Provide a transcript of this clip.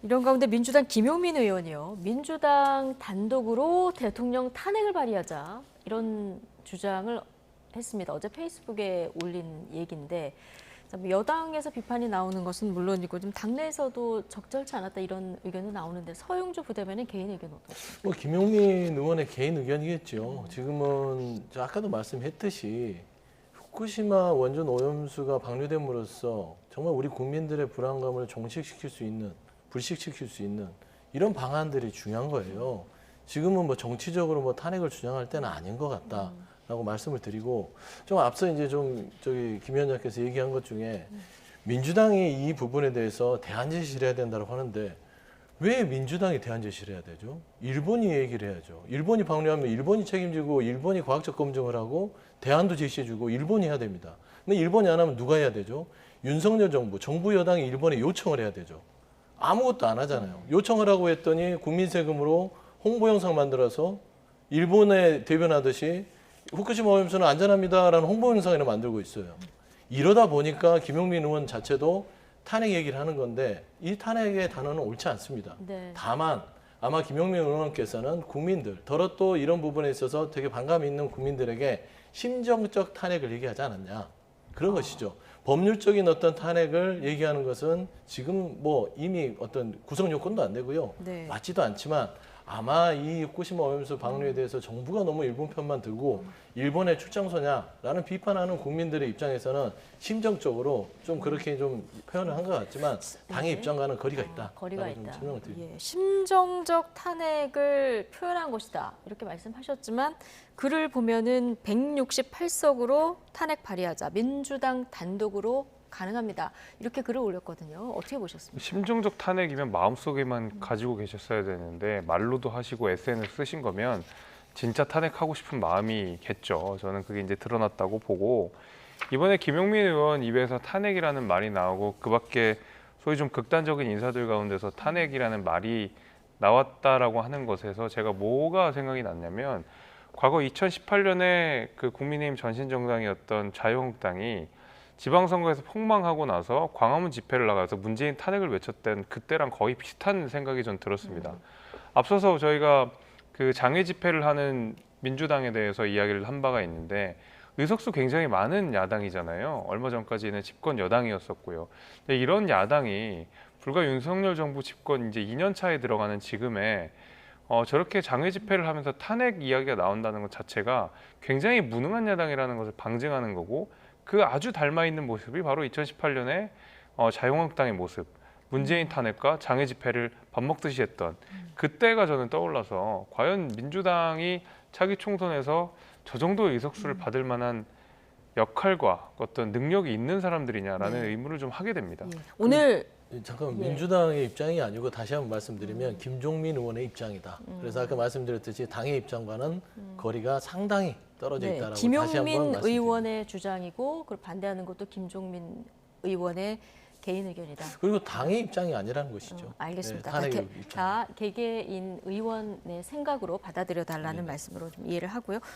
이런 가운데 민주당 김용민 의원이요. 민주당 단독으로 대통령 탄핵을 발의하자 이런 주장을 했습니다. 어제 페이스북에 올린 얘기인데 여당에서 비판이 나오는 것은 물론이고 좀 당내에서도 적절치 않았다 이런 의견이 나오는데 서영주 부대변인 개인 의견 어떻습니까? 뭐 김용민 의원의 개인 의견이겠죠. 지금은 아까도 말씀했듯이 후쿠시마 원전 오염수가 방류됨으로써 정말 우리 국민들의 불안감을 종식시킬 수 있는, 불식시킬 수 있는 이런 방안들이 중요한 거예요. 지금은 뭐 정치적으로 뭐 탄핵을 주장할 때는 아닌 것 같다라고 말씀을 드리고, 좀 앞서 이제 좀 저기 김 위원장께서 얘기한 것 중에 민주당이 이 부분에 대해서 대안 제시를 해야 된다고 하는데 왜 민주당이 대안 제시를 해야 되죠? 일본이 얘기를 해야죠. 일본이 방류하면 일본이 책임지고 일본이 과학적 검증을 하고 대안도 제시해주고 일본이 해야 됩니다. 근데 일본이 안 하면 누가 해야 되죠? 윤석열 정부 여당이 일본에 요청을 해야 되죠. 아무것도 안 하잖아요. 요청을 하고 했더니 국민 세금으로 홍보 영상 만들어서 일본에 대변하듯이 후쿠시마 오염수는 안전합니다라는 홍보 영상을 만들고 있어요. 이러다 보니까 김용민 의원 자체도 탄핵 얘기를 하는 건데 이 탄핵의 단어는 옳지 않습니다. 네. 다만 아마 김용민 의원께서는 국민들, 더러 또 이런 부분에 있어서 되게 반감이 있는 국민들에게 심정적 탄핵을 얘기하지 않았냐. 그런 것이죠. 법률적인 어떤 탄핵을 얘기하는 것은 지금 뭐 이미 어떤 구성 요건도 안 되고요. 네. 맞지도 않지만 아마 이 후쿠시마 오염수 방류에 대해서 정부가 너무 일본 편만 들고 일본의 출장소냐라는 비판하는 국민들의 입장에서는 심정적으로 좀 그렇게 좀 표현을 한 것 같지만 당의 입장과는 거리가 있다. 거리가 좀 있다. 설명을 드립니다. 예, 심정적 탄핵을 표현한 것이다. 이렇게 말씀하셨지만 글을 보면은 168석으로 탄핵 발의하자. 민주당 단독으로 가능합니다. 이렇게 글을 올렸거든요. 어떻게 보셨습니까? 심정적 탄핵이면 마음속에만 가지고 계셨어야 되는데 말로도 하시고 SNS 쓰신 거면 진짜 탄핵하고 싶은 마음이겠죠. 저는 그게 이제 드러났다고 보고, 이번에 김용민 의원 입에서 탄핵이라는 말이 나오고 그밖에 소위 좀 극단적인 인사들 가운데서 탄핵이라는 말이 나왔다라고 하는 것에서 제가 뭐가 생각이 났냐면, 과거 2018년에 그 국민의힘 전신정당이었던 자유한국당이 지방선거에서 폭망하고 나서 광화문 집회를 나가서 문재인 탄핵을 외쳤던 그때랑 거의 비슷한 생각이 전 들었습니다. 앞서서 저희가 그 장외 집회를 하는 민주당에 대해서 이야기를 한 바가 있는데, 의석수 굉장히 많은 야당이잖아요. 얼마 전까지는 집권 여당이었었고요. 근데 이런 야당이 불과 윤석열 정부 집권 이제 2년 차에 들어가는 지금에 저렇게 장외 집회를 하면서 탄핵 이야기가 나온다는 것 자체가 굉장히 무능한 야당이라는 것을 방증하는 거고, 그 아주 닮아 있는 모습이 바로 2018년에 자유한국당의 모습, 문재인 탄핵과 장외 집회를 밥 먹듯이 했던 그때가 저는 떠올라서, 과연 민주당이 차기 총선에서 저 정도의 의석수를 받을 만한 역할과 어떤 능력이 있는 사람들이냐라는 의문을 좀 하게 됩니다. 예. 오늘 잠깐 예. 민주당의 입장이 아니고 다시 한번 말씀드리면 김종민 의원의 입장이다. 그래서 아까 말씀드렸듯이 당의 입장과는 거리가 상당히 떨어져 네, 있다라고 다시 한번 김용민 말씀드립니다. 의원의 주장이고 그걸 반대하는 것도 김종민 의원의 개인 의견이다. 그리고 당의 입장이 아니라는 것이죠. 알겠습니다. 네, 탄핵의 다, 입장. 다 개개인 의원의 생각으로 받아들여 달라는 말씀으로 좀 이해를 하고요.